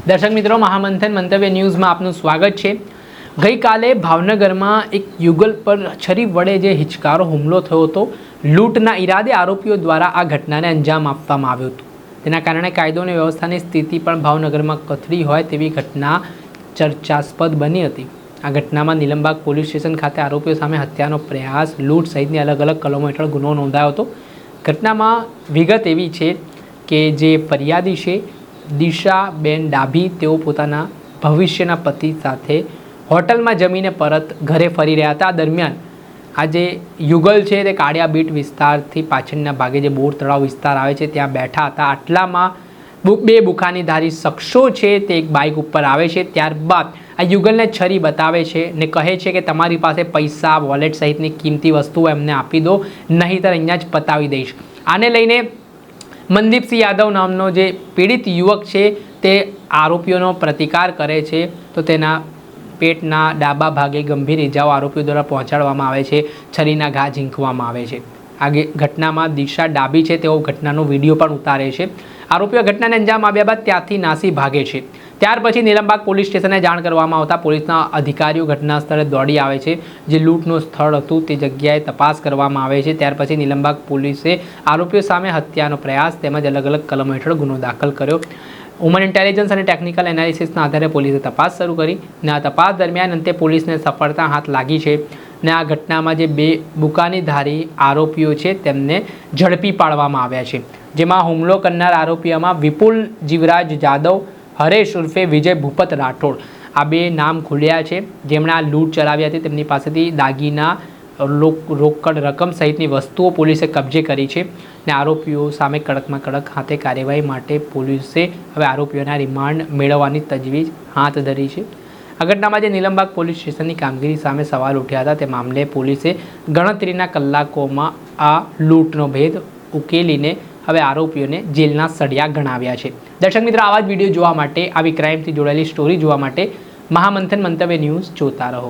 દર્શક મિત્રો, મહામંથન મંતવ્ય ન્યૂઝમાં આપનું સ્વાગત છે। ગઈકાલે ભાવનગરમાં એક યુગલ પર છરી વડે જે હિચકારો હુમલો થયો હતો, લૂંટના ઈરાદે આરોપીઓ દ્વારા આ ઘટનાને અંજામ આપવામાં આવ્યો હતો। તેના કારણે કાયદો અને વ્યવસ્થાની સ્થિતિ પણ ભાવનગરમાં કથળી હોય તેવી ઘટના ચર્ચાસ્પદ બની હતી। આ ઘટનામાં નીલમબાગ પોલીસ સ્ટેશન ખાતે આરોપીઓ સામે હત્યાનો પ્રયાસ, લૂંટ સહિતની અલગ અલગ કલમો હેઠળ ગુનો નોંધાયો હતો। ઘટનામાં વિગત એવી છે કે જે ફરિયાદી છે દિશાબેન ડાભી, તેઓ પોતાના ભવિષ્યના પતિ સાથે હોટલમાં જમીને પરત ઘરે ફરી રહ્યા હતા। આ દરમિયાન આ જે યુગલ છે તે કાળિયા બીટ વિસ્તારથી પાછળના ભાગે જે બોર તળાવ વિસ્તાર આવે છે ત્યાં બેઠા હતા। આટલામાં બે બુખાનીધારી શખ્સો છે તે એક બાઇક ઉપર આવે છે। ત્યારબાદ આ યુગલને છરી બતાવે છે ને કહે છે કે તમારી પાસે પૈસા, વોલેટ સહિતની કિંમતી વસ્તુઓ એમને આપી દો, નહીંતર અહીંયા જ પતાવી દઈશ। આને લઈને મનદીપસિંહ યાદવ નામનો જે પીડિત યુવક છે તે આરોપીઓનો પ્રતિકાર કરે છે, તો તેના પેટના ડાબા ભાગે ગંભીર ઇજાઓ આરોપીઓ દ્વારા પહોંચાડવામાં આવે છે, છરીના ઘા ઝીંકવામાં આવે છે। આ ઘટનામાં દિશા ડાભી છે તેઓ ઘટનાનો વિડીયો પણ ઉતારે છે। આરોપીઓ ઘટનાને અંજામ આપ્યા બાદ ત્યાંથી નાસી ભાગે છે। ત્યાર પછી નીલમબાગ પોલીસ સ્ટેશને જાણ કરવામાં આવતા પોલીસના અધિકારીઓ ઘટના સ્થળે દોડી આવે છે। જે લૂંટનું સ્થળ હતું તે જગ્યાએ તપાસ કરવામાં આવે છે। ત્યાર પછી નીલમબાગ પોલીસે આરોપીઓ સામે હત્યાનો પ્રયાસ તેમજ અલગ અલગ કલમો હેઠળ ગુનો દાખલ કર્યો। હ્યુમન ઇન્ટેલિજન્સ અને ટેકનિકલ એનાલિસિસના આધારે પોલીસે તપાસ શરૂ કરી ને આ તપાસ દરમિયાન અંતે પોલીસને સફળતા હાથ લાગી છે ને આ ઘટનામાં જે બે બુકાનીધારી આરોપીઓ છે તેમને ઝડપી પાડવામાં આવ્યા છે। જેમાં હુમલો કરનાર આરોપીઓમાં વિપુલ જીવરાજ જાદવ, હરેશ ઉર્ફે વિજય ભૂપત રાઠોડ, આ બે નામ ખુલ્યા છે, જેમણે આ લૂંટ ચલાવી હતી। તેમની પાસેથી દાગીના, રોકડ રકમ સહિતની વસ્તુઓ પોલીસે કબજે કરી છે ને આરોપીઓ સામે કડકમાં કડક હાથે કાર્યવાહી માટે પોલીસે હવે આરોપીઓના રિમાન્ડ મેળવવાની તજવીજ હાથ ધરી છે। આ ઘટનામાં જે નીલમબાગ પોલીસ સ્ટેશનની કામગીરી સામે સવાલ ઉઠ્યા હતા તે મામલે પોલીસે ગણતરીના કલાકોમાં આ લૂંટનો ભેદ ઉકેલીને હવે આરોપીઓને જેલના સળિયા ગણાવ્યા છે। દર્શક મિત્રો, આવા જ વિડીયો જોવા માટે, આવી ક્રાઇમથી જોડાયેલી સ્ટોરી જોવા માટે મહામંથન મંતવ્ય ન્યૂઝ જોતા રહો।